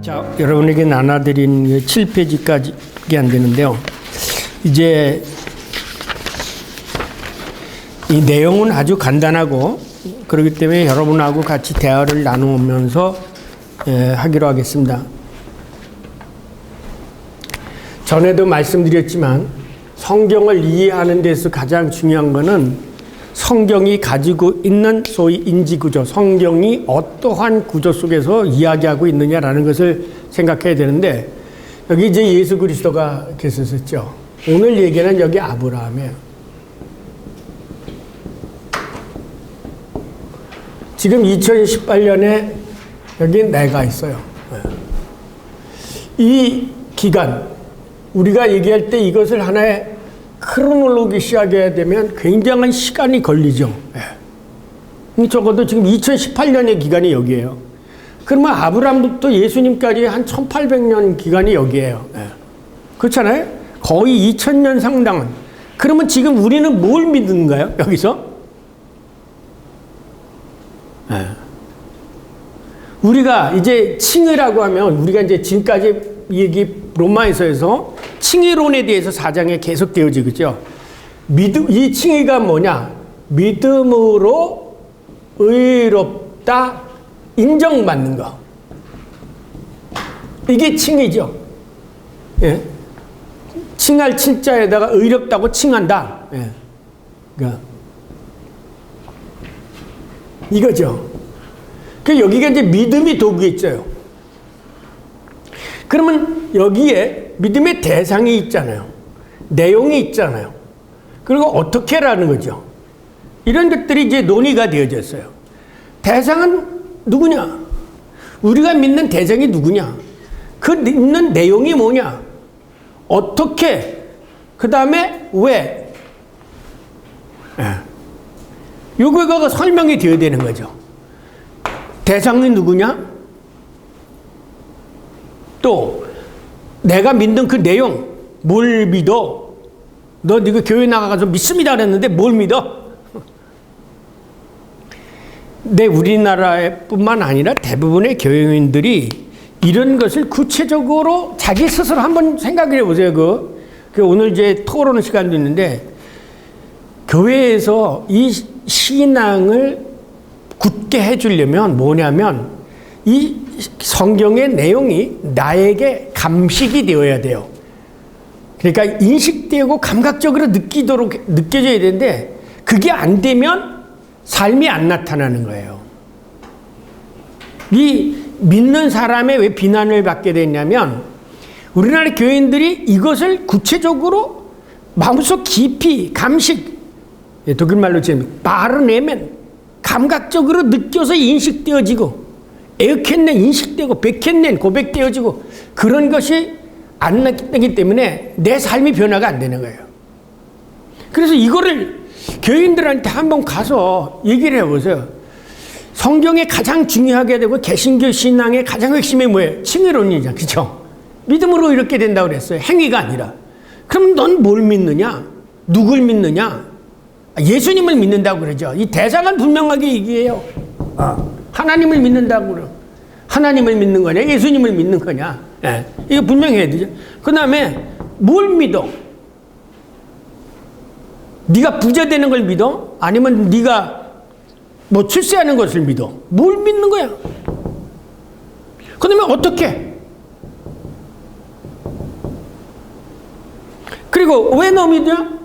자, 여러분에게 나눠드린 7페이지까지 안 되는데요. 이제 이 내용은 아주 간단하고 그렇기 때문에 여러분하고 같이 대화를 나누면서 하기로 하겠습니다. 전에도 말씀드렸지만 성경을 이해하는 데서 가장 중요한 것은 성경이 가지고 있는 소위 인지구조, 성경이 어떠한 구조 속에서 이야기하고 있느냐라는 것을 생각해야 되는데, 여기 이제 예수 그리스도가 계셨었죠. 오늘 얘기는 여기 아브라함이에요. 지금 2018년에 여기 내가 있어요. 이 기간, 우리가 얘기할 때 이것을 하나의 크로놀로기 시작해야 되면 굉장한 시간이 걸리죠. 적어도 지금 2018년의 기간이 여기에요. 그러면 아브라함부터 예수님까지 한 1800년 기간이 여기에요. 그렇잖아요? 거의 2000년 상당은. 그러면 지금 우리는 뭘 믿는가요? 여기서? 우리가 이제 칭의라고 하면 우리가 이제 지금까지 얘기 로마에서에서 칭의론에 대해서 4장에 계속 되어지고 있죠. 이 칭의가 뭐냐? 믿음으로 의롭다 인정받는 거. 이게 칭의죠. 예. 칭할 칭자에다가 의롭다고 칭한다. 예. 그러니까 이거죠. 그 여기가 이제 믿음이 도구에 있어요. 그러면 여기에 믿음의 대상이 있잖아요. 내용이 있잖아요. 그리고 어떻게라는 거죠. 이런 것들이 이제 논의가 되어졌어요. 대상은 누구냐? 우리가 믿는 대상이 누구냐? 그 믿는 내용이 뭐냐? 어떻게? 그 다음에 왜? 요거가 설명이 되어야 되는 거죠. 대상이 누구냐? 또 내가 믿는 그 내용, 뭘 믿어? 너 네가 교회 나가서 믿습니다 그랬는데 뭘 믿어? 네, 우리나라뿐만 아니라 대부분의 교회인들이 이런 것을 구체적으로 자기 스스로 한번 생각해 보세요. 그 오늘 이제 토론 시간도 있는데, 교회에서 이 신앙을 굳게 해주려면 뭐냐면 이 성경의 내용이 나에게 감식이 되어야 돼요. 그러니까 인식되고 감각적으로 느껴져야 되는데, 그게 안 되면 삶이 안 나타나는 거예요. 이 믿는 사람의 왜 비난을 받게 됐냐면, 우리나라 교인들이 이것을 구체적으로 마음속 깊이 감식, 독일말로 치면 바르네멘, 감각적으로 느껴서 인식되어지고, 에어캔낸 인식되고 백캔낸 고백되어지고, 그런 것이 안 나기 때문에 내 삶이 변화가 안 되는 거예요. 그래서 이거를 교인들한테 한번 가서 얘기를 해보세요. 성경에 가장 중요하게 되고 개신교 신앙의 가장 핵심이 뭐예요? 칭의론이죠. 그렇죠? 믿음으로 이렇게 된다고 그랬어요. 행위가 아니라. 그럼 넌 뭘 믿느냐? 누굴 믿느냐? 예수님을 믿는다고 그러죠. 이 대상은 분명하게 얘기해요. 하나님을 믿는다고 그래요. 하나님을 믿는 거냐? 예수님을 믿는 거냐? 예. 이거 분명히 해야 되죠. 그 다음에 뭘 믿어? 네가 부자 되는 걸 믿어? 아니면 네가 뭐 출세하는 것을 믿어? 뭘 믿는 거야? 그 다음에 어떻게? 그리고 왜 너 믿냐?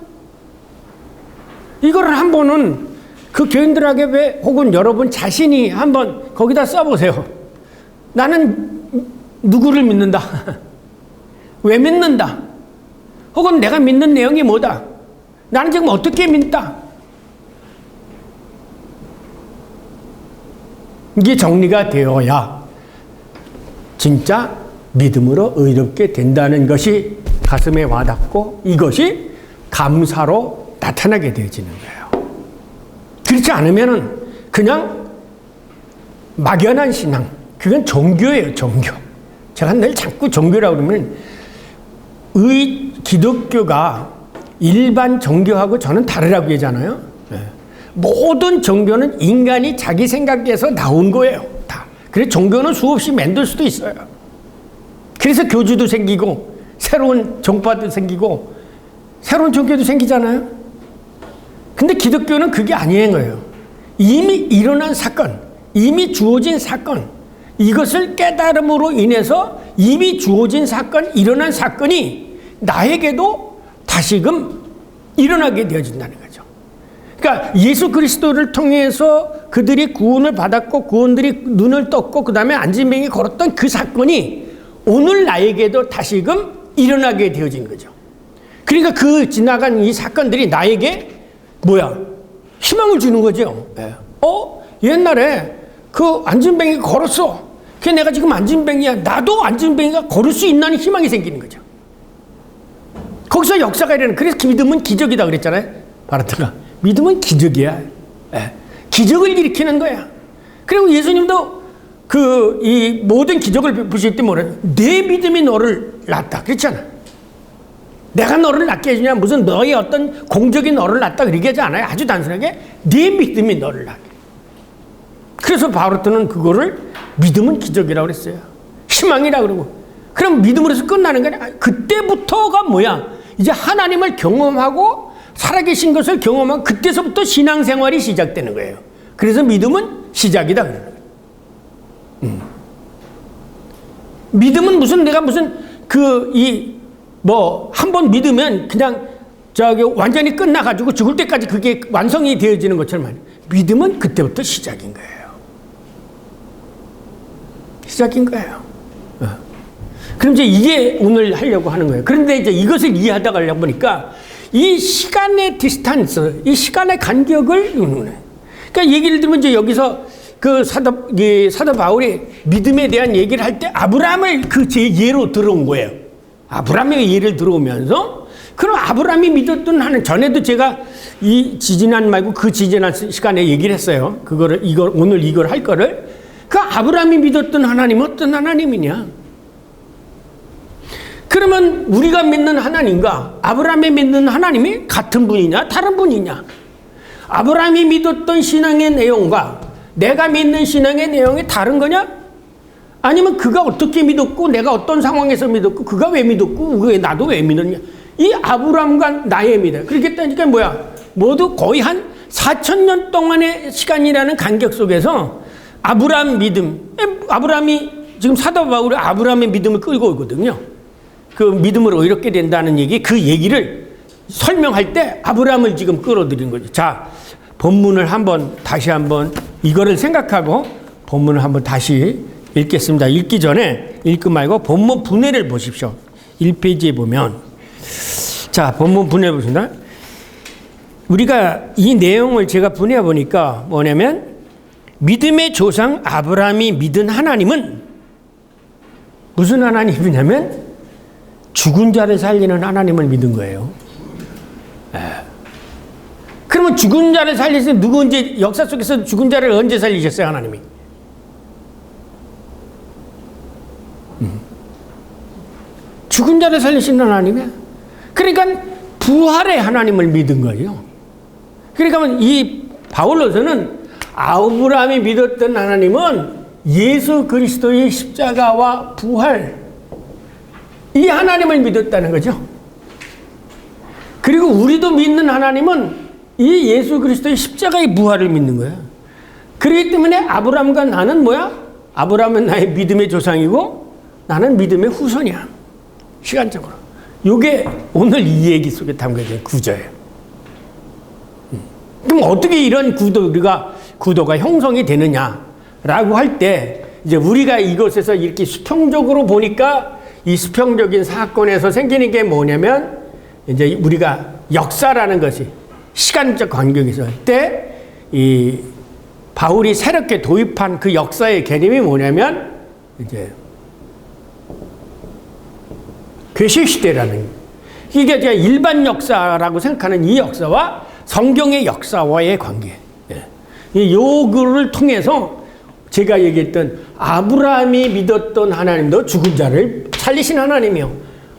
이거를 한 번은 그 교인들에게 왜, 혹은 여러분 자신이 한번 거기다 써보세요. 나는 누구를 믿는다? 왜 믿는다? 혹은 내가 믿는 내용이 뭐다? 나는 지금 어떻게 믿다? 이게 정리가 되어야 진짜 믿음으로 의롭게 된다는 것이 가슴에 와닿고, 이것이 감사로 나타나게 되어지는 거예요. 그렇지 않으면은 그냥 막연한 신앙, 그건 종교예요, 종교. 제가 늘 자꾸 종교라고 그러면, 기독교가 일반 종교하고 저는 다르다고 하잖아요. 모든 종교는 인간이 자기 생각에서 나온 거예요. 다. 그래서 종교는 수없이 만들 수도 있어요. 그래서 교주도 생기고 새로운 종파도 생기고 새로운 종교도 생기잖아요. 근데 기독교는 그게 아닌 거예요. 이미 일어난 사건, 이미 주어진 사건, 이것을 깨달음으로 인해서 이미 주어진 사건, 일어난 사건이 나에게도 다시금 일어나게 되어진다는 거죠. 그러니까 예수 그리스도를 통해서 그들이 구원을 받았고 구원들이 눈을 떴고 그 다음에 안진뱅이 걸었던 그 사건이 오늘 나에게도 다시금 일어나게 되어진 거죠. 그러니까 그 지나간 이 사건들이 나에게 희망을 주는 거죠. 옛날에 그 안진뱅이 걸었어. 그래 내가 지금 안진뱅이야. 나도 안진뱅이가 걸을 수 있다는 희망이 생기는 거죠. 거기서 역사가 일어나는. 그래서 믿음은 기적이다 그랬잖아요. 바르트가. 믿음은 기적이야. 기적을 일으키는 거야. 그리고 예수님도 이 모든 기적을 베푸실 때 뭐래? 내 믿음이 너를 낳았다. 그렇잖아. 내가 너를 낳게 해주냐, 무슨 너의 어떤 공적이 너를 낳았다 그러게 하지 않아요. 아주 단순하게 내 믿음이 너를 낳게. 그래서 바르트는 그거를 믿음은 기적이라고 그랬어요. 희망이라고 그러고. 그럼 믿음으로서 끝나는 게 아니라 그때부터가 이제 하나님을 경험하고 살아계신 것을 경험하고 그때서부터 신앙생활이 시작되는 거예요. 그래서 믿음은 시작이다 그러는 거예요. 믿음은 내가 한 번 믿으면 그냥 완전히 끝나가지고 죽을 때까지 그게 완성이 되어지는 것처럼 믿음은 그때부터 시작인 거예요. 시작인 거예요. 그럼 이제 이게 오늘 하려고 하는 거예요. 그런데 이제 이것을 이해하다 가려고 보니까 이 시간의 디스탄스, 이 시간의 간격을, 그러니까 얘기를 들으면 이제 여기서 그 사도 바울이 믿음에 대한 얘기를 할 때 아브라함을 제 예로 들어온 거예요. 아브라함의 예를 들어오면서, 그럼 아브라함이 믿었던 하나님, 전에도 제가 이 지지난 말고 그 지지난 시간에 얘기를 했어요. 오늘 이걸 할 거를. 그 아브라함이 믿었던 하나님은 어떤 하나님이냐? 그러면 우리가 믿는 하나님과 아브라함이 믿는 하나님이 같은 분이냐, 다른 분이냐? 아브라함이 믿었던 신앙의 내용과 내가 믿는 신앙의 내용이 다른 거냐? 아니면 그가 어떻게 믿었고 내가 어떤 상황에서 믿었고 그가 왜 믿었고 나도 왜 믿었냐? 이 아브라함과 나의 믿음. 그렇게 따니까 모두 거의 한 4,000년 동안의 시간이라는 간격 속에서 아브라함 믿음, 아브라함이 지금 사도 바울이 아브라함의 믿음을 끌고 오거든요. 그 믿음으로 이렇게 된다는 그 얘기를 설명할 때 아브라함을 지금 끌어들인 거죠. 자, 본문을 다시 한번 이거를 생각하고 본문을 한번 다시 읽겠습니다. 읽기 전에 읽지 말고 본문 분해를 보십시오. 1페이지에 보면, 자, 본문 분해 보십니다. 우리가 이 내용을 제가 분해해 보니까 뭐냐면, 믿음의 조상 아브라함이 믿은 하나님은 무슨 하나님이냐면 죽은 자를 살리는 하나님을 믿은 거예요. 그러면 죽은 자를 살리신 누구 언제 역사 속에서 죽은 자를 언제 살리셨어요, 하나님이? 죽은 자를 살리시는 하나님이야. 그러니까 부활의 하나님을 믿은 거예요. 그러니까 이 바울로서는 아브라함이 믿었던 하나님은 예수 그리스도의 십자가와 부활, 이 하나님을 믿었다는 거죠. 그리고 우리도 믿는 하나님은 이 예수 그리스도의 십자가의 부활을 믿는 거예요. 그렇기 때문에 아브라함과 나는 아브라함은 나의 믿음의 조상이고 나는 믿음의 후손이야. 시간적으로. 이게 오늘 이 얘기 속에 담겨진 구조예요. 그럼 어떻게 이런 구도가 형성이 되느냐라고 할 때, 이제 우리가 이것에서 이렇게 수평적으로 보니까 이 수평적인 사건에서 생기는 게 뭐냐면, 이제 우리가 역사라는 것이 시간적 간격에서 할 때, 이 바울이 새롭게 도입한 그 역사의 개념이 뭐냐면, 이제 괴시시대라는, 이게 제가 일반 역사라고 생각하는 이 역사와 성경의 역사와의 관계. 이 요구를 통해서 제가 얘기했던 아브라함이 믿었던 하나님도 죽은 자를 살리신 하나님이요.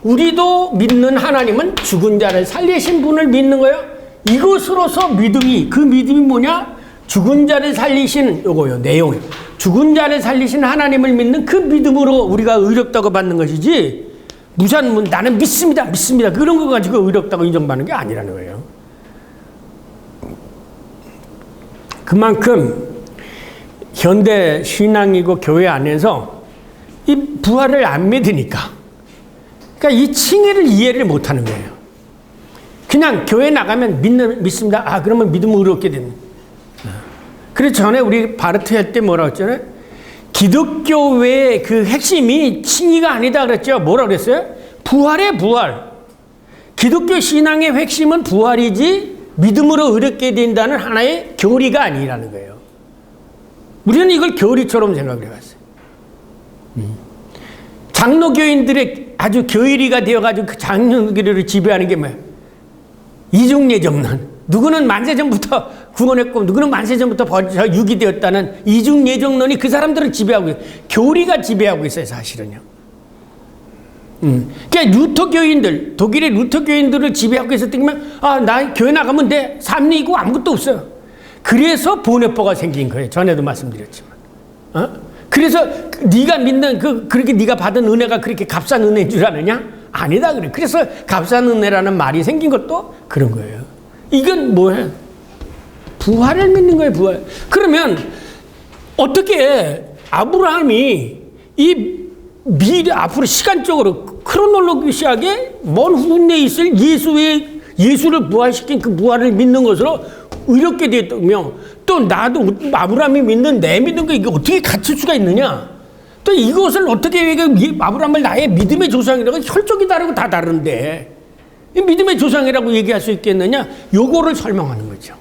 우리도 믿는 하나님은 죽은 자를 살리신 분을 믿는 거예요. 이것으로서 그 믿음이 뭐냐? 죽은 자를 살리신 요거요, 내용이요. 죽은 자를 살리신 하나님을 믿는 그 믿음으로 우리가 의롭다고 받는 것이지, 무슨 나는 믿습니다, 믿습니다, 그런 거 가지고 의롭다고 인정받는 게 아니라는 거예요. 그만큼 현대 신앙이고 교회 안에서 이 부활을 안 믿으니까, 그러니까 이 칭의를 이해를 못하는 거예요. 그냥 교회 나가면 믿습니다. 아, 그러면 믿음을 의롭게 됩니다. 그래서 전에 우리 바르트 할 때 뭐라고 했잖아요? 기독교의 그 핵심이 칭의가 아니다 그랬죠. 뭐라고 그랬어요? 부활의 부활. 기독교 신앙의 핵심은 부활이지 믿음으로 의롭게 된다는 하나의 교리가 아니라는 거예요. 우리는 이걸 교리처럼 생각을 해봤어요. 장로교인들의 아주 교리가 되어가지고 그 장로교리를 지배하는 게 뭐예요? 이중예정론. 누구는 만세전부터 구원했고 누구는 만세전부터 유기 되었다는 이중예정론이 그 사람들을 지배하고 있어요. 교리가 지배하고 있어요, 사실은요. 그러니까 루터교인들, 독일의 루터교인들을 지배하고 있었던 아, 나 교회 나가면 내 삶이고 아무것도 없어요. 그래서 번뇌포가 생긴 거예요. 전에도 말씀드렸지만. 그래서 네가 믿는 그렇게 네가 받은 은혜가 그렇게 값싼 은혜인 줄 아느냐? 아니다 그래. 그래서 값싼 은혜라는 말이 생긴 것도 그런 거예요. 이건 뭐예요? 부활을 믿는 거예요, 부활. 그러면 어떻게 아브라함이 이 미래 앞으로 시간적으로 크로놀로기시하게 먼 후에 있을 예수를 부활시킨 그 부활을 믿는 것으로 의롭게 되었다며, 또 나도 아브라함이 믿는 내 믿는 거 이게 어떻게 갖출 수가 있느냐? 또 이것을 어떻게 아브라함을 나의 믿음의 조상이라고, 혈족이 다르고 다 다른데 이 믿음의 조상이라고 얘기할 수 있겠느냐? 요거를 설명하는 거죠,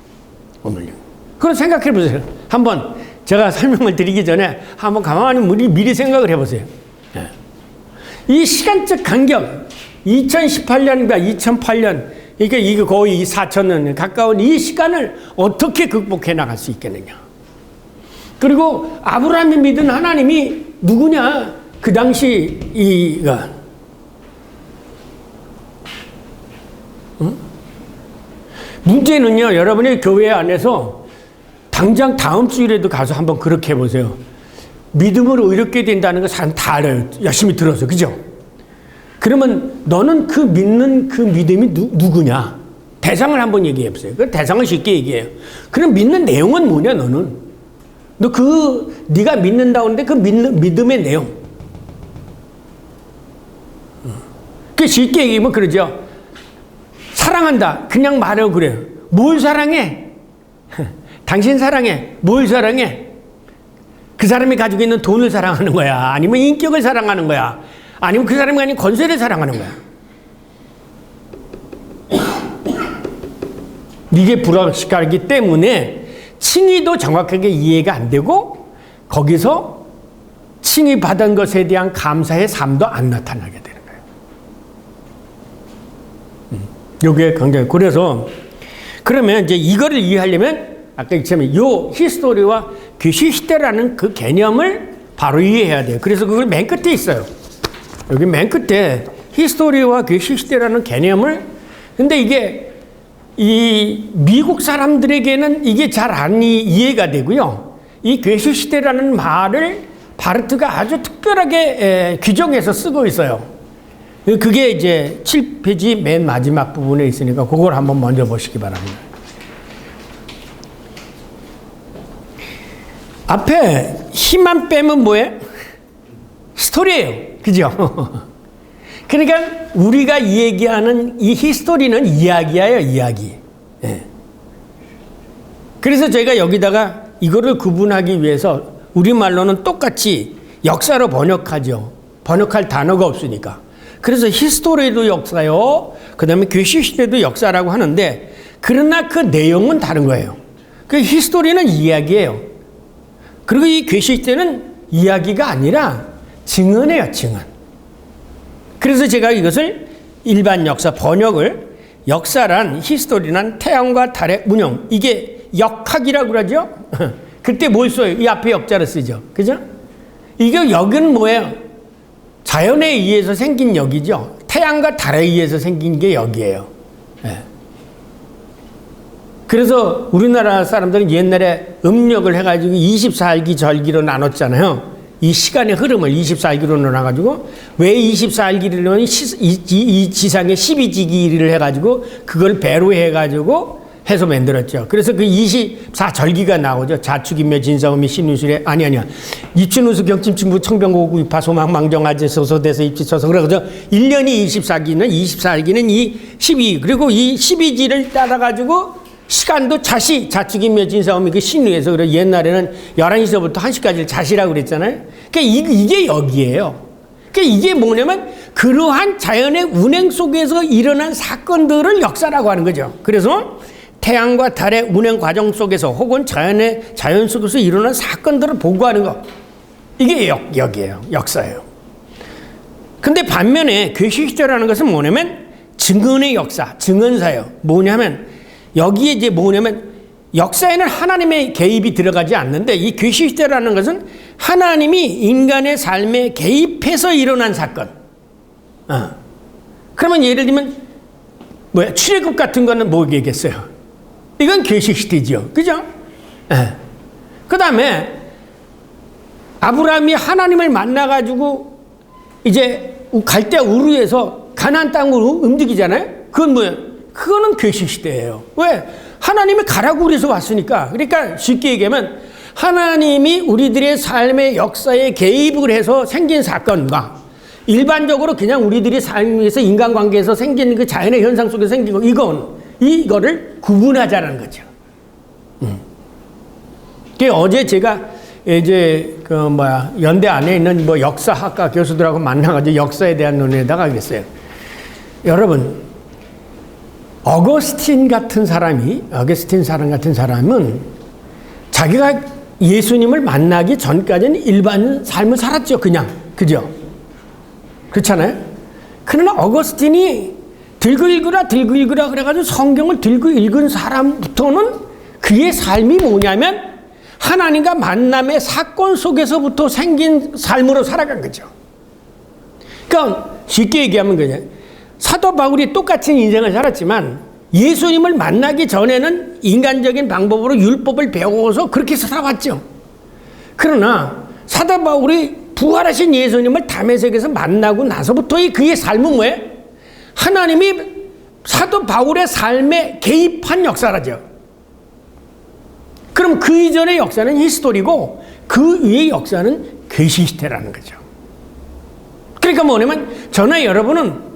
오늘요. 그럼 생각해 보세요. 한번 제가 설명을 드리기 전에 한번 가만히 미리 생각을 해보세요. 이 시간적 간격, 2018년과 2008년, 그러니까 이게 거의 4,000년 가까운 이 시간을 어떻게 극복해 나갈 수 있겠느냐? 그리고 아브라함이 믿은 하나님이 누구냐? 그 당시 문제는요, 여러분의 교회 안에서 당장 다음 주일에도 가서 한번 그렇게 해보세요. 믿음으로 의롭게 된다는 거 사람 다 알아요. 열심히 들어서. 그죠? 그러면 너는 그 믿는 그 믿음이 누구냐? 대상을 한번 얘기해 보세요. 그 대상을 쉽게 얘기해요. 그럼 믿는 내용은 뭐냐, 너는? 네가 믿는다고 하는데 그 믿음의 내용. 그 쉽게 얘기하면 그러죠. 사랑한다. 그냥 말하고 그래요. 뭘 사랑해? 당신 사랑해. 뭘 사랑해? 그 사람이 가지고 있는 돈을 사랑하는 거야? 아니면 인격을 사랑하는 거야? 아니면 그 사람이 가진 권세를 사랑하는 거야? 이게 불확실하기 때문에 칭의도 정확하게 이해가 안 되고, 거기서 칭의 받은 것에 대한 감사의 삶도 안 나타나게 되는 거예요. 이게 굉장히, 그래서 그러면 이제 이거를 이해하려면 아까 얘기했지만 요 히스토리와 괴시시대라는 그 개념을 바로 이해해야 돼요. 그래서 그걸 맨 끝에 있어요. 여기 맨 끝에 히스토리와 괴시시대라는 개념을, 근데 이게 이 미국 사람들에게는 이게 잘 안 이해가 되고요. 이 괴시시대라는 말을 바르트가 아주 특별하게 규정해서 쓰고 있어요. 그게 이제 7페이지 맨 마지막 부분에 있으니까 그걸 한번 먼저 보시기 바랍니다. 앞에 힘만 빼면 뭐예요? 스토리예요. 그죠? 그러니까 우리가 얘기하는 이 히스토리는 이야기예요, 이야기. 예. 그래서 저희가 여기다가 이거를 구분하기 위해서 우리말로는 똑같이 역사로 번역하죠. 번역할 단어가 없으니까. 그래서 히스토리도 역사요, 그 다음에 괴시시대도 역사라고 하는데, 그러나 그 내용은 다른 거예요. 그 히스토리는 이야기예요. 그리고 이 괴시시대는 이야기가 아니라 증언이에요, 증언. 그래서 제가 이것을 일반 역사 번역을, 역사란, 히스토리란 태양과 달의 운영, 이게 역학이라고 그러죠. 그때 뭘 써요? 이 앞에 역자를 쓰죠. 그죠? 이게 역은 뭐예요? 자연에 의해서 생긴 역이죠. 태양과 달에 의해서 생긴 게 역이에요. 네. 그래서 우리나라 사람들은 옛날에 음력을 해가지고 24일기 절기로 나눴잖아요. 이 시간의 흐름을 24일기로 나눠가지고 왜 24일기를 이 지상에 12지기를 해가지고 그걸 배로 해가지고 해서 만들었죠. 그래서 그 24절기가 나오죠. 자축인묘 진사오미 신유술에 아니야 입춘우수 경침충부 청병고구 입하 소망망정아제 소소대서 입지처서 그래서 1년이 24기는 24일기는 이 12 그리고 이 12지를 따라가지고 시간도 자시, 자축인묘 진사오미 그 신유에서 그래 옛날에는 11시서부터 1시까지를 자시라고 그랬잖아요. 그러니까 이게 여기예요. 그러니까 이게 뭐냐면 그러한 자연의 운행 속에서 일어난 사건들을 역사라고 하는 거죠. 그래서 태양과 달의 운행 과정 속에서 혹은 자연 속에서 일어난 사건들을 보고하는 거. 이게 여기예요. 역사예요. 근데 반면에 괴시시대라는 것은 뭐냐면 증언의 역사, 증언사예요. 뭐냐면 여기에 이제 뭐냐면 역사에는 하나님의 개입이 들어가지 않는데 이 괴시시대라는 것은 하나님이 인간의 삶에 개입해서 일어난 사건. 그러면 예를 들면 출애굽 같은 거는 뭐겠어요? 이건 괴시시대죠. 그죠? 그 다음에 아브라함이 하나님을 만나가지고 이제 갈대아 우르에서 가나안 땅으로 움직이잖아요. 그건 뭐예요? 그거는 괴시시대예요. 왜? 하나님이 가라고 그래서 왔으니까. 그러니까 쉽게 얘기하면 하나님이 우리들의 삶의 역사에 개입을 해서 생긴 사건과 일반적으로 그냥 우리들이 삶에서 인간관계에서 생기는 그 자연의 현상 속에서 생긴 거 이거를 구분하자는 거죠. 어제 제가 이제 연대 안에 있는 역사학과 교수들하고 만나가지고 역사에 대한 논의에다가 그랬어요. 여러분, 어거스틴 같은 사람 같은 사람은 자기가 예수님을 만나기 전까지는 일반 삶을 살았죠. 그냥. 그죠? 그렇잖아요? 그러나 어거스틴이 들고 읽으라 그래가지고 성경을 들고 읽은 사람부터는 그의 삶이 뭐냐면 하나님과 만남의 사건 속에서부터 생긴 삶으로 살아간 거죠. 그러니까 쉽게 얘기하면 그냥 사도 바울이 똑같은 인생을 살았지만 예수님을 만나기 전에는 인간적인 방법으로 율법을 배워서 그렇게 살아왔죠. 그러나 사도 바울이 부활하신 예수님을 담에색에서 만나고 나서부터의 그의 삶은 뭐예요? 하나님이 사도 바울의 삶에 개입한 역사라죠. 그럼 그 이전의 역사는 히스토리고 그 위의 역사는 괴시시대라는 거죠. 그러니까 뭐냐면 저나 여러분은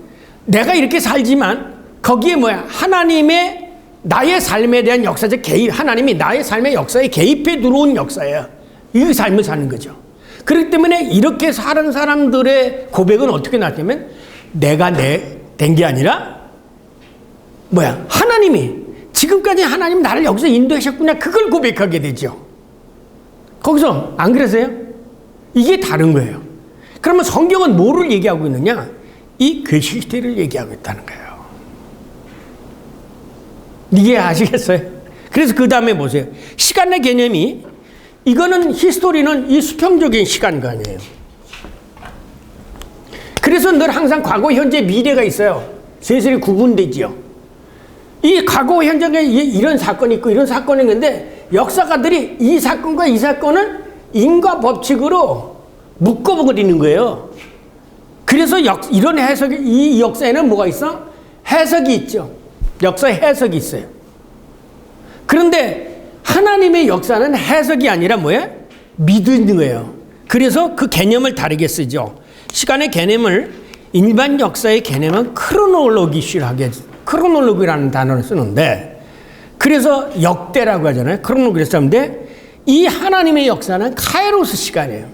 내가 이렇게 살지만 거기에 하나님의 나의 삶에 대한 역사적 개입, 하나님이 나의 삶의 역사에 개입해 들어온 역사예요. 이 삶을 사는 거죠. 그렇기 때문에 이렇게 사는 사람들의 고백은 어떻게 나왔냐면 내가 된 게 아니라 하나님이 지금까지 하나님 나를 여기서 인도하셨구나 그걸 고백하게 되죠. 거기서 안 그러세요? 이게 다른 거예요. 그러면 성경은 뭐를 얘기하고 있느냐? 이 괴시시대를 얘기하고 있다는 거예요. 이게 아시겠어요? 그래서 그 다음에 보세요. 시간의 개념이 이거는 히스토리는 이 수평적인 시간관이에요. 그래서 늘 항상 과거, 현재, 미래가 있어요. 세세히 구분되지요. 이 과거, 현재에 이런 사건이 있고 이런 사건이 있는데 역사가들이 이 사건과 이 사건을 인과 법칙으로 묶어버리는 거예요. 그래서 이런 해석이, 이 역사에는 뭐가 있어? 해석이 있죠. 역사에 해석이 있어요. 그런데 하나님의 역사는 해석이 아니라 뭐예요? 믿는 거예요. 그래서 그 개념을 다르게 쓰죠. 시간의 개념을 일반 역사의 개념은 크로놀로기라는 단어를 쓰는데 그래서 역대라고 하잖아요. 크로놀로기를 쓰는데 이 하나님의 역사는 카이로스 시간이에요.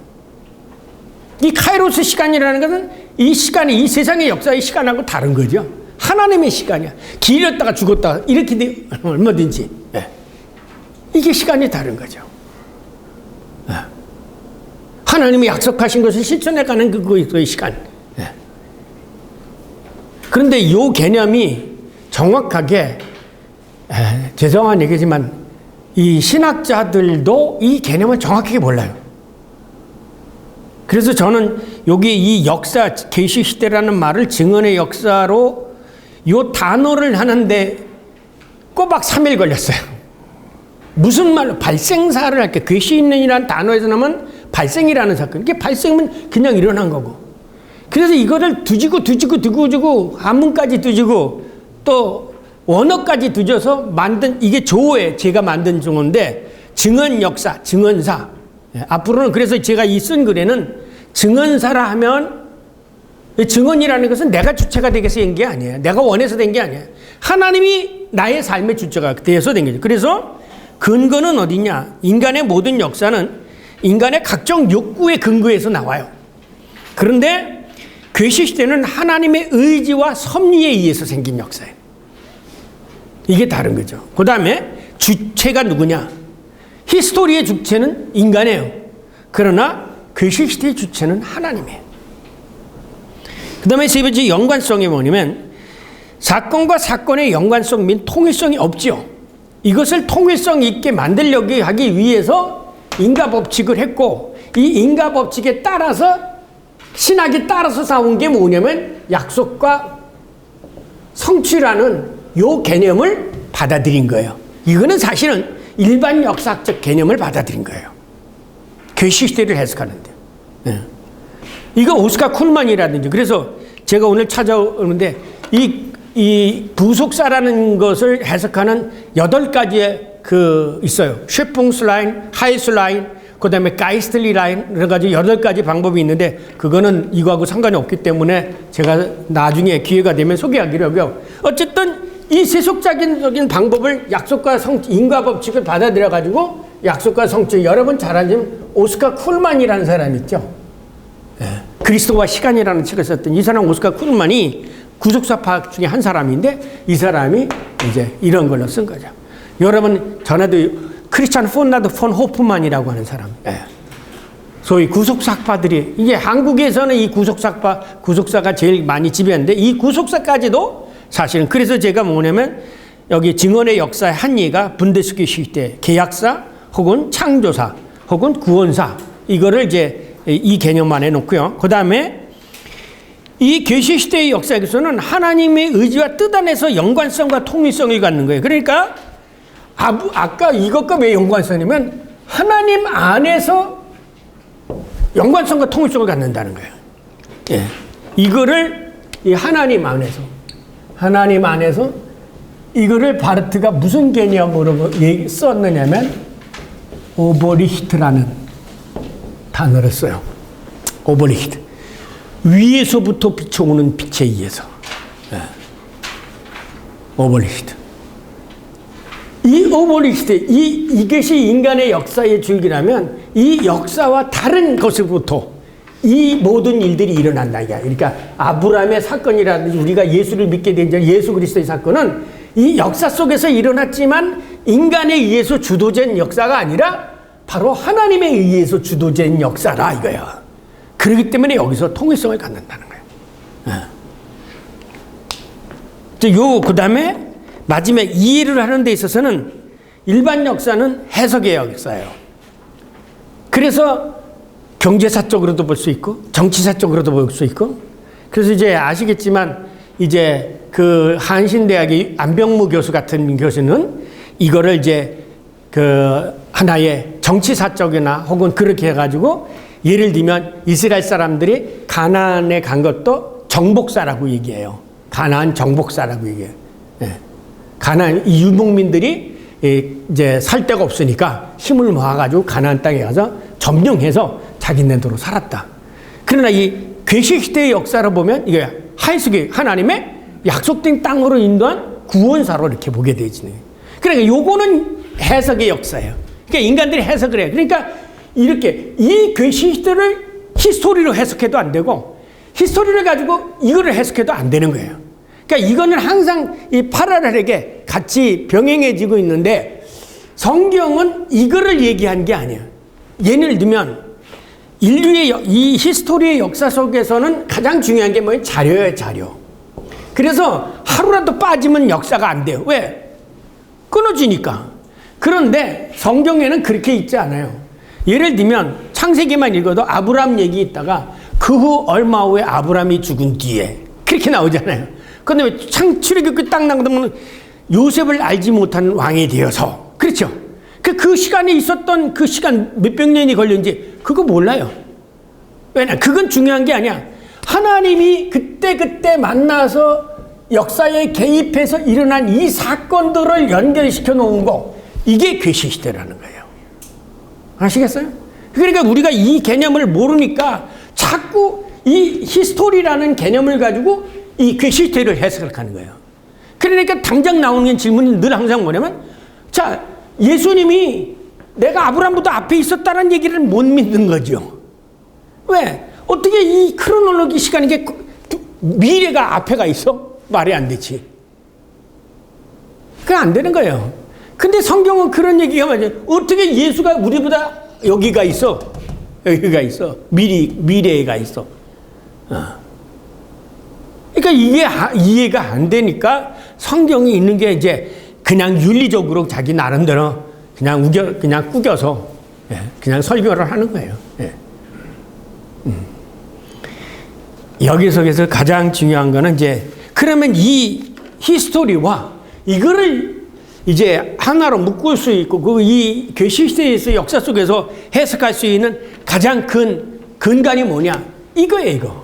이 카이로스 시간이라는 것은 이 시간이 이 세상의 역사의 시간하고 다른 거죠. 하나님의 시간이야. 기렸다가 죽었다가 이렇게 돼 얼마든지. 이게 시간이 다른 거죠. 하나님이 약속하신 것을 실천해가는 그거의 시간. 그런데 이 개념이 정확하게 죄송한 얘기지만 이 신학자들도 이 개념을 정확하게 몰라요. 그래서 저는 여기 이 역사, 계시시대라는 말을 증언의 역사로 이 단어를 하는데 꼬박 3일 걸렸어요. 무슨 말로 발생사를 할게. 괴시인이라는 단어에서 나면 발생이라는 사건. 이게 발생은 그냥 일어난 거고. 그래서 이거를 두고 한문까지 두지고 또 원어까지 두져서 만든 이게 조어에 제가 만든 종어인데 증언 역사, 증언사. 앞으로는 그래서 제가 이 쓴 글에는 증언사라 하면 증언이라는 것은 내가 주체가 되게서 된 게 아니에요. 내가 원해서 된 게 아니에요. 하나님이 나의 삶의 주체가 되어서 된 거죠. 그래서 근거는 어디냐? 인간의 모든 역사는 인간의 각종 욕구의 근거에서 나와요. 그런데 괴시시대는 하나님의 의지와 섭리에 의해서 생긴 역사예요. 이게 다른 거죠. 그 다음에 주체가 누구냐? 히스토리의 주체는 인간이에요. 그러나 괴시시대의 주체는 하나님이에요. 그 다음에 세 번째 연관성이 뭐냐면 사건과 사건의 연관성 및 통일성이 없죠. 이것을 통일성 있게 만들려고 하기 위해서 인과 법칙을 했고 이 인과 법칙에 따라서 신학에 따라서 나온 게 뭐냐면 약속과 성취라는 요 개념을 받아들인 거예요. 이거는 사실은 일반 역사적 개념을 받아들인 거예요. 괴시시대를 해석하는데. 네. 이거 오스카 쿨만이라든지 그래서 제가 오늘 찾아오는데 이 부속사라는 것을 해석하는 8가지의 있어요. 쉐풍스 라인, 하이스 라인, 그 다음에 가이스틀리 라인, 여러 가지 8가지 방법이 있는데, 그거는 이거하고 상관이 없기 때문에 제가 나중에 기회가 되면 소개하기로 하고요. 어쨌든 이 세속적인 방법을 약속과 인과 법칙을 받아들여가지고 약속과 성취, 여러분 잘 아시는 오스카 쿨만이라는 사람 있죠. 예. 그리스도와 시간이라는 책을 썼던 이 사람 오스카 쿨만이 구속사파 중에 한 사람인데 이 사람이 이제 이런 걸로 쓴 거죠. 여러분 전에도 크리스찬 폰라드 폰 호프만이라고 하는 사람. 예. 소위 구속사파들이 이게 한국에서는 이 구속사가 제일 많이 지배하는데 이 구속사까지도 사실은 그래서 제가 뭐냐면 여기 증언의 역사의 한 예가 분데스키 시대 계약사 혹은 창조사 혹은 구원사 이거를 이제 이 개념 안에 놓고요. 그 다음에 이 계시시대의 역사에서는 하나님의 의지와 뜻 안에서 연관성과 통일성을 갖는 거예요. 그러니까 아까 이것과 왜 연관성이냐면 하나님 안에서 연관성과 통일성을 갖는다는 거예요. 예. 이거를 이 하나님 안에서 이거를 바르트가 무슨 개념으로 썼느냐면 오버리히트라는 단어를 써요. 오버리히트. 위에서부터 비춰오는 빛에 의해서. 오버리히트. 이 오버리히트, 이것이 인간의 역사의 줄기라면 이 역사와 다른 것으로부터 이 모든 일들이 일어난다. 그러니까 아브라함의 사건이라든지 우리가 예수를 믿게 된 예수 그리스도의 사건은 이 역사 속에서 일어났지만 인간에 의해서 주도된 역사가 아니라 바로 하나님에 의해서 주도된 역사라 이거야. 그렇기 때문에 여기서 통일성을 갖는다는 거예요. 그 다음에 마지막에 이해를 하는 데 있어서는 일반 역사는 해석의 역사예요. 그래서 경제사적으로도 볼 수 있고 정치사적으로도 볼 수 있고 그래서 이제 아시겠지만 이제 그 한신대학의 안병무 교수 같은 교수는 이거를 이제 그 하나의 정치사적이나 혹은 그렇게 해가지고 예를 들면 이스라엘 사람들이 가나안에 간 것도 정복사라고 얘기해요. 가나안 정복사라고 얘기해요. 예. 가나안 이 유목민들이 이제 살 데가 없으니까 힘을 모아가지고 가나안 땅에 가서 점령해서 자기네들로 살았다. 그러나 이 괴시시대의 역사를 보면 이게 하이스기 하나님의 약속된 땅으로 인도한 구원사로 이렇게 보게 되지네. 그러니까 요거는 해석의 역사예요. 그러니까 인간들이 해석을 해요. 그러니까 이렇게 이 괴시시대를 히스토리로 해석해도 안 되고 히스토리를 가지고 이거를 해석해도 안 되는 거예요. 그러니까 이거는 항상 이 파라렐하게 같이 병행해지고 있는데 성경은 이거를 얘기한 게 아니에요. 예를 들면 인류의 이 히스토리의 역사 속에서는 가장 중요한 게 뭐예요? 자료예요, 자료. 그래서 하루라도 빠지면 역사가 안 돼요. 왜? 끊어지니까. 그런데 성경에는 그렇게 있지 않아요. 예를 들면 창세기만 읽어도 아브라함 얘기 있다가 그 후 얼마 후에 아브라함이 죽은 뒤에 그렇게 나오잖아요. 그런데 왜 출애굽기 딱 나오면 요셉을 알지 못한 왕이 되어서, 그렇죠? 그 시간에 있었던 그 시간 몇백 년이 걸렸는지 그거 몰라요. 왜냐? 그건 중요한 게 아니야. 하나님이 그때 만나서 역사에 개입해서 일어난 이 사건들을 연결시켜 놓은 거, 이게 계시시대라는 거예요. 아시겠어요? 그러니까 우리가 이 개념을 모르니까 자꾸 이 히스토리라는 개념을 가지고 이 계시시대를 해석하는 거예요. 그러니까 당장 나오는 질문이 늘 항상 뭐냐면, 자, 예수님이 내가 아브라함보다 앞에 있었다는 얘기를 못 믿는 거죠. 왜? 어떻게 이 크로놀로기 시간이 미래가 앞에가 있어? 말이 안 되지. 그게 안 되는 거예요. 근데 성경은 그런 얘기가 맞아요. 어떻게 예수가 우리보다 여기가 있어? 여기가 있어. 미래가 있어. 그러니까 이게 이해가 안 되니까 성경이 있는 게 이제 그냥 윤리적으로 자기 나름대로 그냥 꾸겨서 그냥 설교를 하는 거예요. 여기서 가장 중요한 거는 이제 그러면 이 히스토리와 이거를 이제 하나로 묶을 수 있고 이 계시시대에서 역사 속에서 해석할 수 있는 가장 큰 근간이 뭐냐? 이거예요, 이거.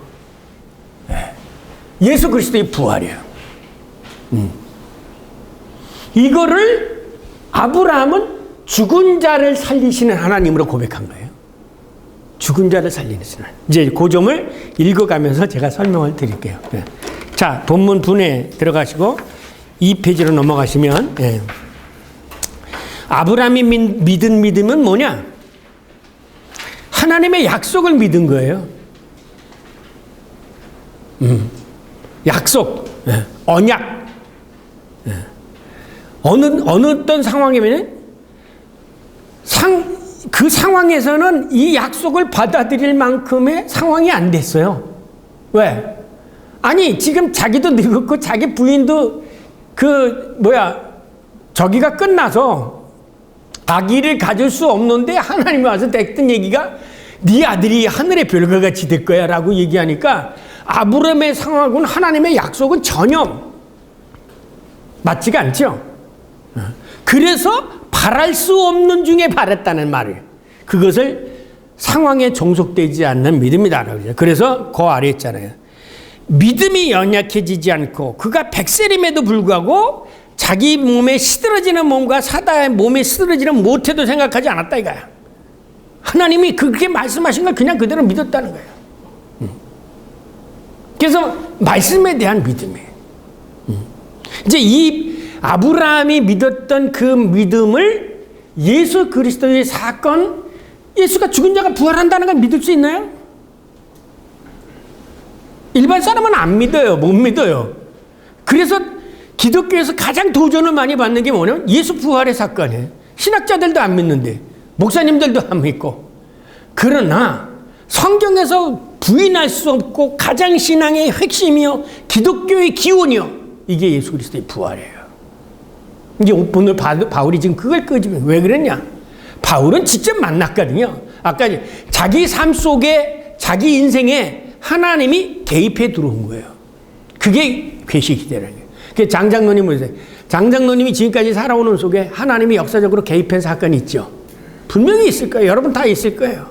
예수 그리스도의 부활이에요. 이거를 아브라함은 죽은 자를 살리시는 하나님으로 고백한 거예요. 죽은 자를 살리는 하나님. 이제 그 점을 읽어가면서 제가 설명을 드릴게요. 자, 본문 분에 들어가시고 2페이지로 넘어가시면, 아브라함이 믿은 믿음은 뭐냐? 하나님의 약속을 믿은 거예요. 약속, 언약. 어느 어떤 상황이면 그 상황에서는 이 약속을 받아들일 만큼의 상황이 안 됐어요. 왜? 아니, 지금 자기도 늙었고 자기 부인도 저기가 끝나서 아기를 가질 수 없는데 하나님이 와서 했던 얘기가 네 아들이 하늘의 별과 같이 될 거야 라고 얘기하니까 아브라함의 상황하고는 하나님의 약속은 전혀 맞지가 않죠. 그래서 바랄 수 없는 중에 바랬다는 말을, 그것을 상황에 종속되지 않는 믿음이다. 그래서 그 아래 있잖아요. 믿음이 연약해지지 않고 그가 100세임에도 불구하고 자기 몸에 시들어지는 몸과 사다의 몸에 시들어지는 못해도 생각하지 않았다 이거야. 하나님이 그렇게 말씀하신 걸 그냥 그대로 믿었다는 거예요. 그래서 말씀에 대한 믿음이에요. 이제 이 아브라함이 믿었던 그 믿음을 예수 그리스도의 사건, 예수가 죽은 자가 부활한다는 걸 믿을 수 있나요? 일반 사람은 안 믿어요. 못 믿어요. 그래서 기독교에서 가장 도전을 많이 받는 게 뭐냐면 예수 부활의 사건이에요. 신학자들도 안 믿는데, 목사님들도 안 믿고. 그러나 성경에서 부인할 수 없고 가장 신앙의 핵심이요, 기독교의 기원이요, 이게 예수 그리스도의 부활이에요. 이제 오늘 바울이 지금 그걸 끄집어요. 왜 그랬냐? 바울은 직접 만났거든요. 아까 자기 삶 속에, 자기 인생에 하나님이 개입해 들어온 거예요. 그게 계시시대라는 거예요. 그 장장로님 보세요. 장장로님이 지금까지 살아오는 속에 하나님이 역사적으로 개입한 사건이 있죠. 분명히 있을 거예요. 여러분 다 있을 거예요.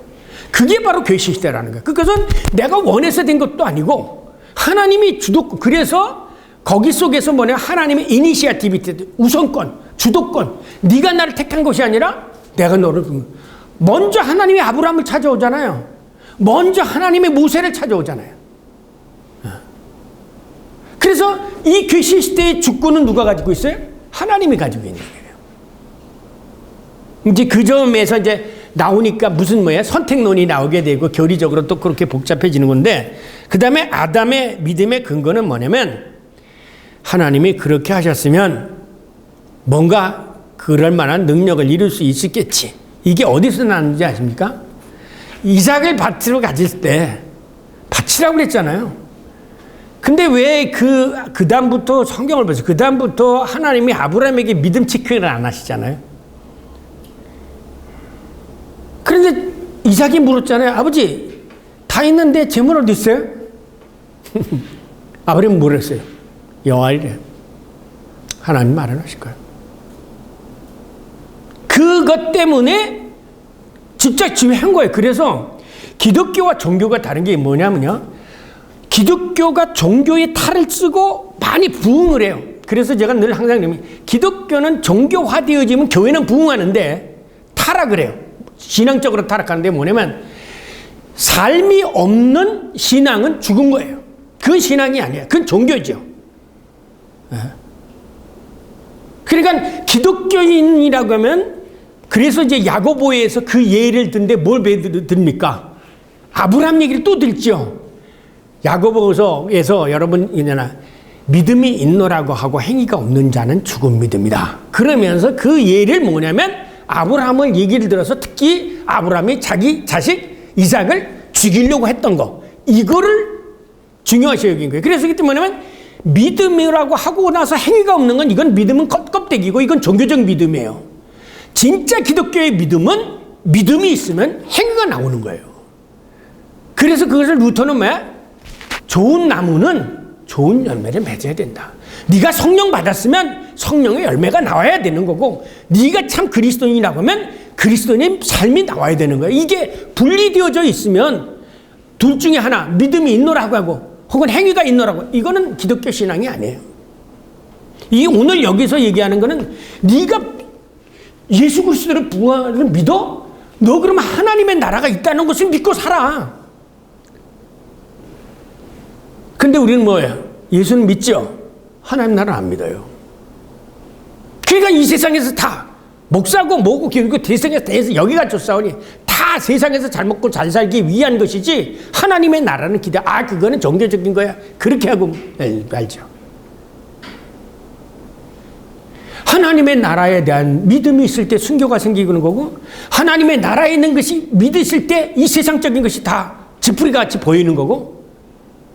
그게 바로 계시시대라는 거예요. 그것은 내가 원해서 된 것도 아니고 하나님이 그래서 거기 속에서 뭐냐, 하나님의 이니시아티비티, 우선권, 주도권. 네가 나를 택한 것이 아니라 내가 너를. 먼저 하나님이 아브라함을 찾아오잖아요. 먼저 하나님의 모세를 찾아오잖아요. 그래서 이 계시시대의 주권은 누가 가지고 있어요? 하나님이 가지고 있는 거예요. 이제 그 점에서 이제 나오니까 무슨 선택론이 나오게 되고 교리적으로 또 그렇게 복잡해지는 건데, 그 다음에 아담의 믿음의 근거는 뭐냐면 하나님이 그렇게 하셨으면 뭔가 그럴 만한 능력을 이룰 수 있었겠지. 이게 어디서 나는지 아십니까? 이삭을 밭으로 가질 때 밭이라고 그랬잖아요. 근데 왜 그 다음부터 성경을 보세요. 그 다음부터 하나님이 아브라함에게 믿음 체크를 안 하시잖아요. 그런데 이삭이 물었잖아요. 아버지, 다 있는데 재물 어디 있어요? 아브라함이 뭐랬어요? 여호와이래. 하나님 마련하실 거예요. 그것 때문에 진짜 지휘한 거예요. 그래서 기독교와 종교가 다른 게 뭐냐면요. 기독교가 종교의 탈을 쓰고 많이 부흥을 해요. 그래서 제가 늘 항상 얘기하면 기독교는 종교화되어지면 교회는 부흥하는데 타락을 해요. 신앙적으로 타락하는데 뭐냐면 삶이 없는 신앙은 죽은 거예요. 그건 신앙이 아니에요. 그건 종교죠. 그러니까 기독교인이라고 하면 그래서 이제 야고보에서 그 예를 든데 뭘 듭니까? 아브라함 얘기를 또 들죠. 야고보서에서 여러분 있잖아. 믿음이 있노라고 하고 행위가 없는 자는 죽은 믿음이다. 그러면서 그 예를 뭐냐면 아브라함을 얘기를 들어서 특히 아브라함이 자기 자식 이삭을 죽이려고 했던 거. 이거를 중요하시 여긴 거예요. 그래서 그때 뭐냐면 믿음이라고 하고 나서 행위가 없는 건 이건 믿음은 껍데기고 이건 종교적 믿음이에요. 진짜 기독교의 믿음은 믿음이 있으면 행위가 나오는 거예요. 그래서 그것을 루터는 뭐야? 좋은 나무는 좋은 열매를 맺어야 된다. 네가 성령 받았으면 성령의 열매가 나와야 되는 거고 네가 참 그리스도인이라고 하면 그리스도인의 삶이 나와야 되는 거예요. 이게 분리되어져 있으면 둘 중에 하나 믿음이 있노라고 하고 혹은 행위가 있노라고 이거는 기독교 신앙이 아니에요. 이 오늘 여기서 얘기하는 거는 네가 예수 그리스도의 부활을 믿어? 너 그러면 하나님의 나라가 있다는 것을 믿고 살아. 근데 우리는 뭐예요? 예수는 믿죠? 하나님 나라는 안 믿어요. 그러니까 이 세상에서 다 목사고 뭐고 교육고 대세에서 여기가 쫓아오니 다 세상에서 잘 먹고 잘 살기 위한 것이지 하나님의 나라는 기대 그거는 종교적인 거야. 그렇게 하고 말죠. 하나님의 나라에 대한 믿음이 있을 때 순교가 생기는 거고 하나님의 나라에 있는 것이 믿으실 때 이 세상적인 것이 다 지푸리가 같이 보이는 거고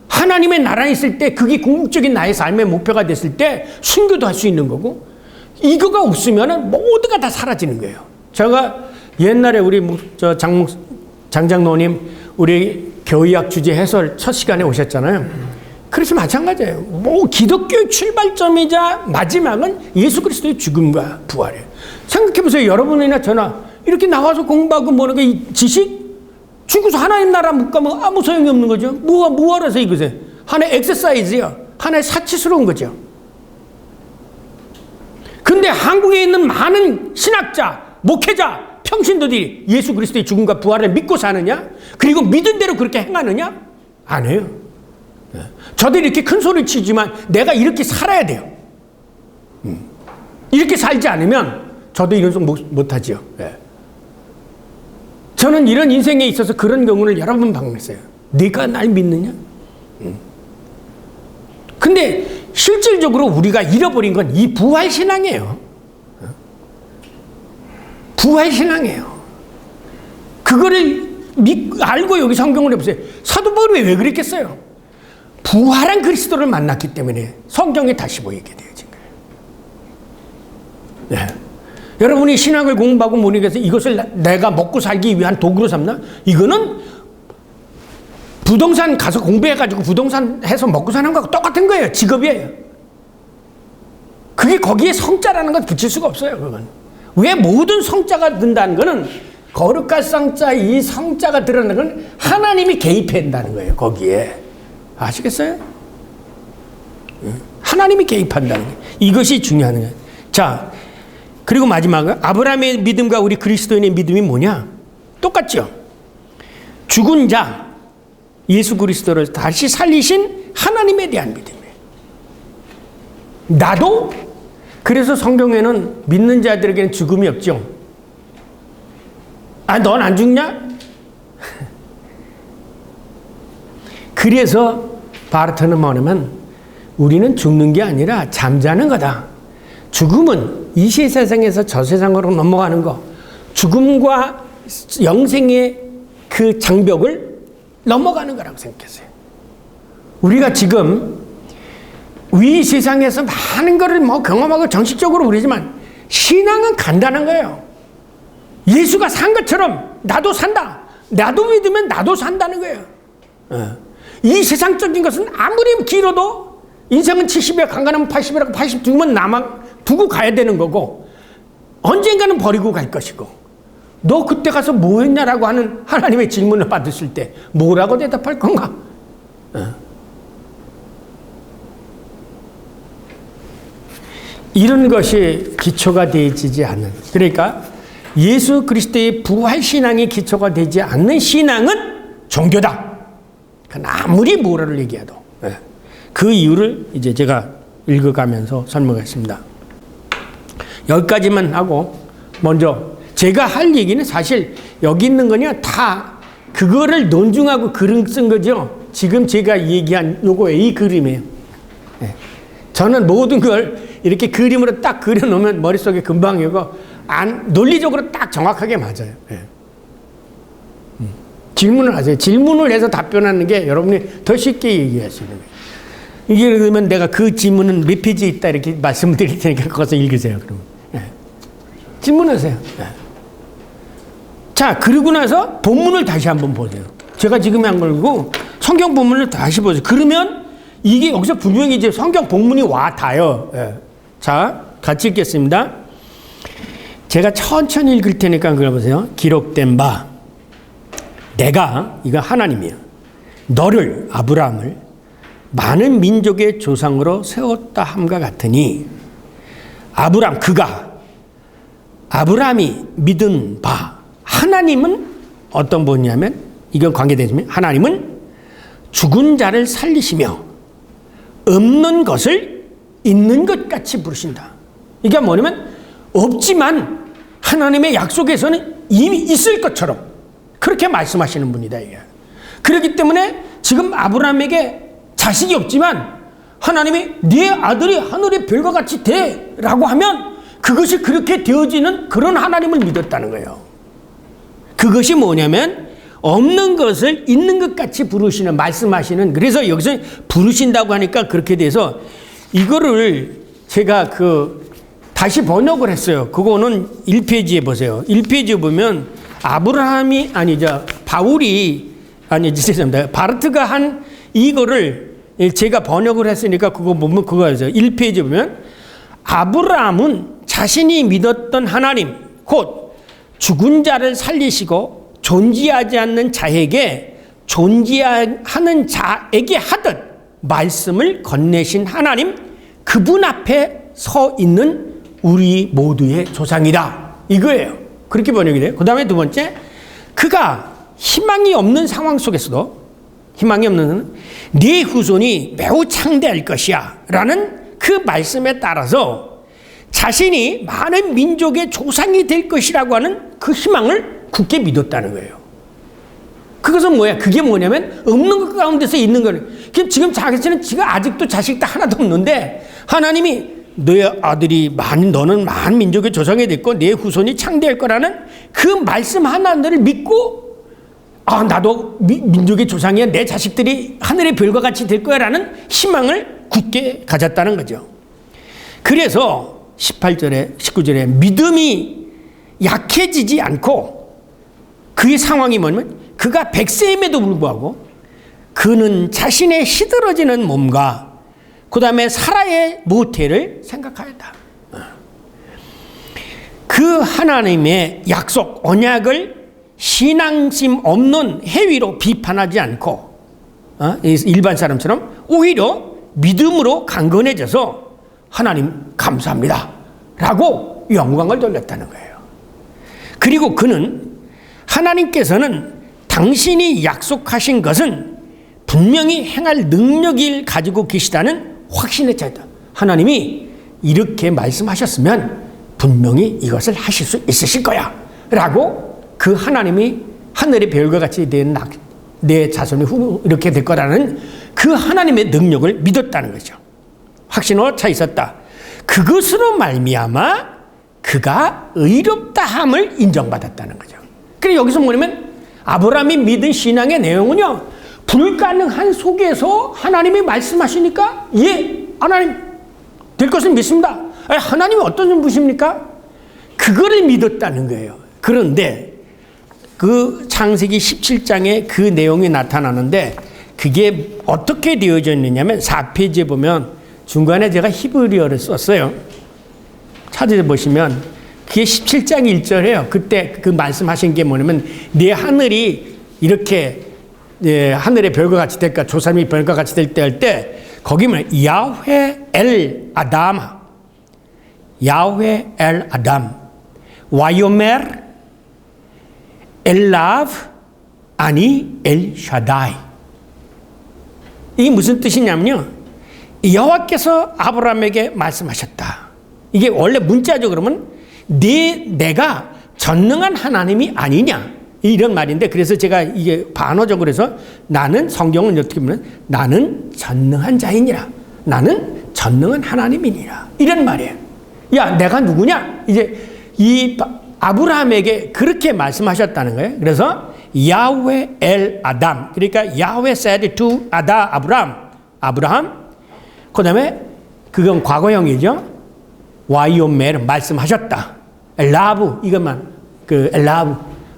하나님의 나라에 있을 때 그게 궁극적인 나의 삶의 목표가 됐을 때 순교도 할 수 있는 거고 이거가 없으면 모두가 다 사라지는 거예요. 제가 옛날에 우리 장장로님 우리 교의학 주제 해설 첫 시간에 오셨잖아요. 그래서 마찬가지예요. 뭐 기독교의 출발점이자 마지막은 예수 그리스도의 죽음과 부활이에요. 생각해보세요. 여러분이나 저나 이렇게 나와서 공부하고 뭐는 게 지식? 죽어서 하나님 나라 못 가면 아무 소용이 없는 거죠. 뭐하러서 이것에 하나의 엑서사이즈요. 하나의 사치스러운 거죠. 근데 한국에 있는 많은 신학자, 목회자, 평신도들이 예수 그리스도의 죽음과 부활을 믿고 사느냐? 그리고 믿은 대로 그렇게 행하느냐? 안 해요. 저들이 이렇게 큰 소리를 치지만 내가 이렇게 살아야 돼요. 이렇게 살지 않으면 저도 이런 속 못하죠. 저는 이런 인생에 있어서 그런 경우를 여러 번 방문했어요. 네가 날 믿느냐? 근데 실질적으로 우리가 잃어버린 건 이 부활신앙이에요. 부활신앙이에요. 그거를 알고 여기 성경을 해보세요. 사도 바울이 왜 그랬겠어요? 부활한 그리스도를 만났기 때문에 성경에 다시 보이게 되어진 거예요. 네. 여러분이 신학을 공부하고 모르겠어 이것을 내가 먹고 살기 위한 도구로 삼나? 이거는 부동산 가서 공부해가지고 부동산 해서 먹고 사는 거하고 똑같은 거예요. 직업이에요. 그게 거기에 성자라는 건 붙일 수가 없어요. 그건. 왜 모든 성자가 든다는 거는 거룩할 성자 이 성자가 들어가는 건 하나님이 개입한다는 거예요. 거기에. 아시겠어요? 하나님이 개입한다는 거예요. 이것이 중요한 거예요. 자, 그리고 마지막은 아브라함의 믿음과 우리 그리스도인의 믿음이 뭐냐? 똑같죠? 죽은 자, 예수 그리스도를 다시 살리신 하나님에 대한 믿음이에요. 나도 그래서 성경에는 믿는 자들에게는 죽음이 없죠. 넌 안 죽냐? 그래서 바르트는 뭐냐면 우리는 죽는 게 아니라 잠자는 거다. 죽음은 이 세상에서 저 세상으로 넘어가는 거. 죽음과 영생의 그 장벽을 넘어가는 거라고 생각했어요. 우리가 지금 이 세상에서 많은 것을 경험하고 정식적으로 그러지만 신앙은 간단한 거예요. 예수가 산 것처럼 나도 산다. 나도 믿으면 나도 산다는 거예요. 이 세상적인 것은 아무리 길어도 인생은 70에 강간하면 80이라고 80 죽으면 두고 가야 되는 거고 언젠가는 버리고 갈 것이고 너 그때 가서 뭐 했냐라고 하는 하나님의 질문을 받으실 때 뭐라고 대답할 건가? 이런 것이 기초가 되지 않는, 그러니까 예수 그리스도의 부활신앙이 기초가 되지 않는 신앙은 종교다. 아무리 뭐라를 얘기해도. 그 이유를 이제 제가 읽어가면서 설명했습니다. 여기까지만 하고, 먼저 제가 할 얘기는 사실 여기 있는 거냐 다 그거를 논증하고 그림 쓴 거죠. 지금 제가 얘기한 요거 이 그림이에요. 저는 모든 걸 이렇게 그림으로 딱 그려놓으면 머릿속에 금방 이거 논리적으로 딱 정확하게 맞아요. 질문을 하세요. 질문을 해서 답변하는 게 여러분이 더 쉽게 얘기할 수 있는 거예요. 이게 그러면 내가 그 질문은 몇 페이지에 있다 이렇게 말씀드릴 테니까 거기서 읽으세요. 그러면. 질문하세요. 자, 그러고 나서 본문을 다시 한번 보세요. 제가 지금 한 걸고 성경 본문을 다시 보세요. 그러면 이게 여기서 분명히 이제 성경 본문이 와 닿아요. 자, 같이 읽겠습니다. 제가 천천히 읽을 테니까 그걸 보세요. 기록된 바 내가, 이거 하나님이야, 너를, 아브라함을 많은 민족의 조상으로 세웠다 함과 같으니 아브라함, 아브라함이 믿은 바, 하나님은 어떤 분이냐면, 이건 관계되지만 하나님은 죽은 자를 살리시며 없는 것을 있는 것 같이 부르신다. 이게 뭐냐면 없지만 하나님의 약속에서는 이미 있을 것처럼 그렇게 말씀하시는 분이다. 이게. 그렇기 때문에 지금 아브라함에게 자식이 없지만 하나님이 네 아들이 하늘의 별과 같이 되라고 하면 그것이 그렇게 되어지는 그런 하나님을 믿었다는 거예요. 그것이 뭐냐면 없는 것을 있는 것 같이 부르시는, 말씀하시는, 그래서 여기서 부르신다고 하니까 그렇게 돼서 이거를 제가 다시 번역을 했어요. 그거는 1페이지에 보세요. 1페이지에 보면 아브라함이, 죄송합니다. 바르트가 한 이거를 제가 번역을 했으니까 그거 보면 그거였어요. 1페이지에 보면 아브라함은 자신이 믿었던 하나님, 곧 죽은 자를 살리시고 존재하지 않는 자에게 존재하는 자에게 하듯 말씀을 건네신 하나님, 그분 앞에 서 있는 우리 모두의 조상이다. 이거예요. 그렇게 번역이 돼요. 그 다음에 두 번째, 그가 희망이 없는 상황 속에서도, 희망이 없는 네 후손이 매우 창대할 것이야 라는 그 말씀에 따라서 자신이 많은 민족의 조상이 될 것이라고 하는 그 희망을 굳게 믿었다는 거예요. 그것은 뭐야? 그게 뭐냐면 없는 것 가운데서 있는 거예요. 지금 자기는 지가 아직도 자식도 하나도 없는데 하나님이 너의 아들이 너는 많은 민족의 조상이 됐고 내 후손이 창대할 거라는 그 말씀 하나를 믿고 나도 민족의 조상이야, 내 자식들이 하늘의 별과 같이 될 거야 라는 희망을 굳게 가졌다는 거죠. 그래서 18절에 19절에 믿음이 약해지지 않고, 그의 상황이 뭐냐면 그가 100세임에도 불구하고 그는 자신의 시들어지는 몸과 그 다음에 사라의 모태를 생각하였다. 그 하나님의 약속, 언약을 신앙심 없는 해위로 비판하지 않고 일반 사람처럼 오히려 믿음으로 강건해져서 하나님 감사합니다 라고 영광을 돌렸다는 거예요. 그리고 그는 하나님께서는 당신이 약속하신 것은 분명히 행할 능력을 가지고 계시다는 확신에 차있다. 하나님이 이렇게 말씀하셨으면 분명히 이것을 하실 수 있으실 거야 라고, 그 하나님이 하늘의 별과 같이 된 내 자손이 이렇게 될 거라는 그 하나님의 능력을 믿었다는 거죠. 확신으로 차 있었다. 그것으로 말미암아 그가 의롭다함을 인정받았다는 거죠. 그래서 여기서 뭐냐면 아브라함이 믿은 신앙의 내용은요, 불가능한 속에서 하나님이 말씀하시니까 하나님 될 것을 믿습니다. 하나님이 어떤 분이십니까? 그거를 믿었다는 거예요. 그런데 그 창세기 17장에 그 내용이 나타나는데 그게 어떻게 되어져 있느냐면 4페이지에 보면 중간에 제가 히브리어를 썼어요. 찾아보시면 그게 17장 1절이에요. 그때 그 말씀하신 게 뭐냐면 내 하늘이 이렇게 하늘의 별과 같이 될까 조상이 별과 같이 될 때 할 때 거기 뭐 야훼 엘 아담 야훼 엘 아담 와요메르 엘라브 아니 엘 샤다이. 이게 무슨 뜻이냐면요, 여호와께서 아브라함에게 말씀하셨다. 이게 원래 문자죠. 그러면 내가 전능한 하나님이 아니냐 이런 말인데, 그래서 제가 이게 반어적으로 해서 나는 성경은 어떻게 보면 나는 전능한 자이니라, 나는 전능한 하나님이니라 이런 말이에요. 야, 내가 누구냐? 이제 이 아브라함에게 그렇게 말씀하셨다는 거예요. 그래서 야훼 엘 아담, 그러니까 야훼 said to 아브라함, 그 다음에 그건 과거형이죠. 와이오메르 말씀하셨다. 엘라브, 이것만 그 엘라브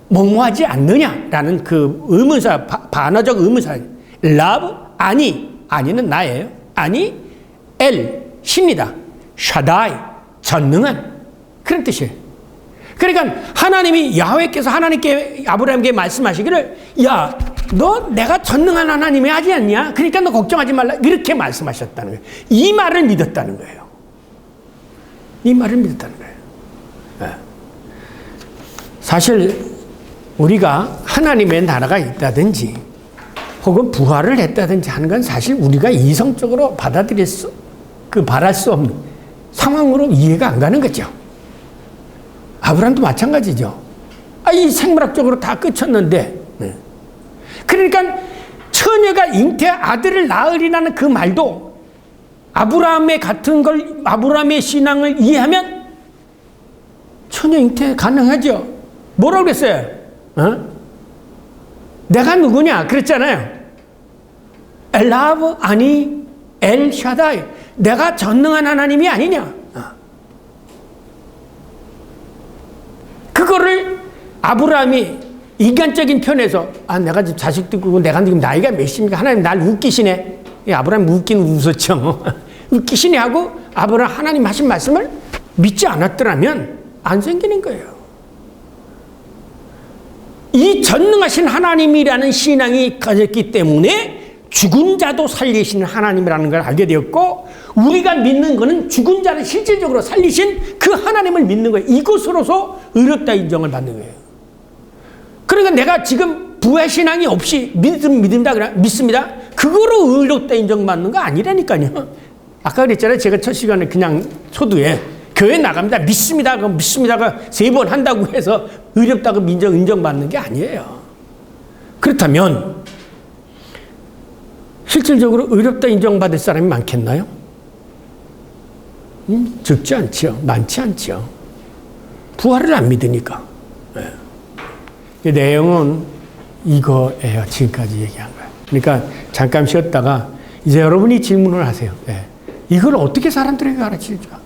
뭐뭐하지 않느냐라는 그 의문사, 반어적 의문사. 엘라브 아니는 나예요. 아니 엘 신이다. 샤다이 전능한 그런 뜻이에요. 그러니까 하나님이 야훼께서 하나님께 아브라함에게 말씀하시기를, 야, 너 내가 전능한 하나님이 하지 않냐? 그러니까 너 걱정하지 말라 이렇게 말씀하셨다는 거예요. 이 말을 믿었다는 거예요. 이 말을 믿었다는 거예요. 네. 사실 우리가 하나님의 나라가 있다든지 혹은 부활을 했다든지 하는 건 사실 우리가 이성적으로 받아들일 바랄 수 없는 상황으로 이해가 안 가는 거죠. 아브라함도 마찬가지죠. 이 생물학적으로 다 끝쳤는데, 그러니까 처녀가 잉태 아들을 낳으리라는 그 말도 아브라함의 같은 걸, 아브라함의 신앙을 이해하면 처녀 잉태 가능하죠. 뭐라고 그랬어요? 내가 누구냐? 그랬잖아요. 엘라브 아니 엘 샤다이, 내가 전능한 하나님이 아니냐? 그거를 아브라함이 인간적인 편에서, 내가 지금 자식도 있고 내가 지금 나이가 몇입니까? 하나님 날 웃기시네. 아브라함 웃긴 웃었죠. 웃기시네 하고 아브라함 하나님 하신 말씀을 믿지 않았더라면 안 생기는 거예요. 이 전능하신 하나님이라는 신앙이 가졌기 때문에 죽은 자도 살리시는 하나님이라는 걸 알게 되었고, 우리가 믿는 것은 죽은 자를 실질적으로 살리신 그 하나님을 믿는 거예요. 이것으로서 의롭다 인정을 받는 거예요. 그러니까 내가 지금 부활신앙이 없이 믿습니다. 그거로 의롭다 인정받는 거 아니라니까요. 아까 그랬잖아요. 제가 첫 시간에 그냥 초두에 교회 나갑니다. 믿습니다. 그럼 믿습니다가 3번 한다고 해서 의롭다고 인정받는 게 아니에요. 그렇다면 실질적으로 의롭다 인정받을 사람이 많겠나요? 적지 않죠. 많지 않죠. 부활을 안 믿으니까. 네. 이 내용은 이거예요. 지금까지 얘기한 거예요. 그러니까 잠깐 쉬었다가 이제 여러분이 질문을 하세요. 네. 이걸 어떻게 사람들에게 가르칠까?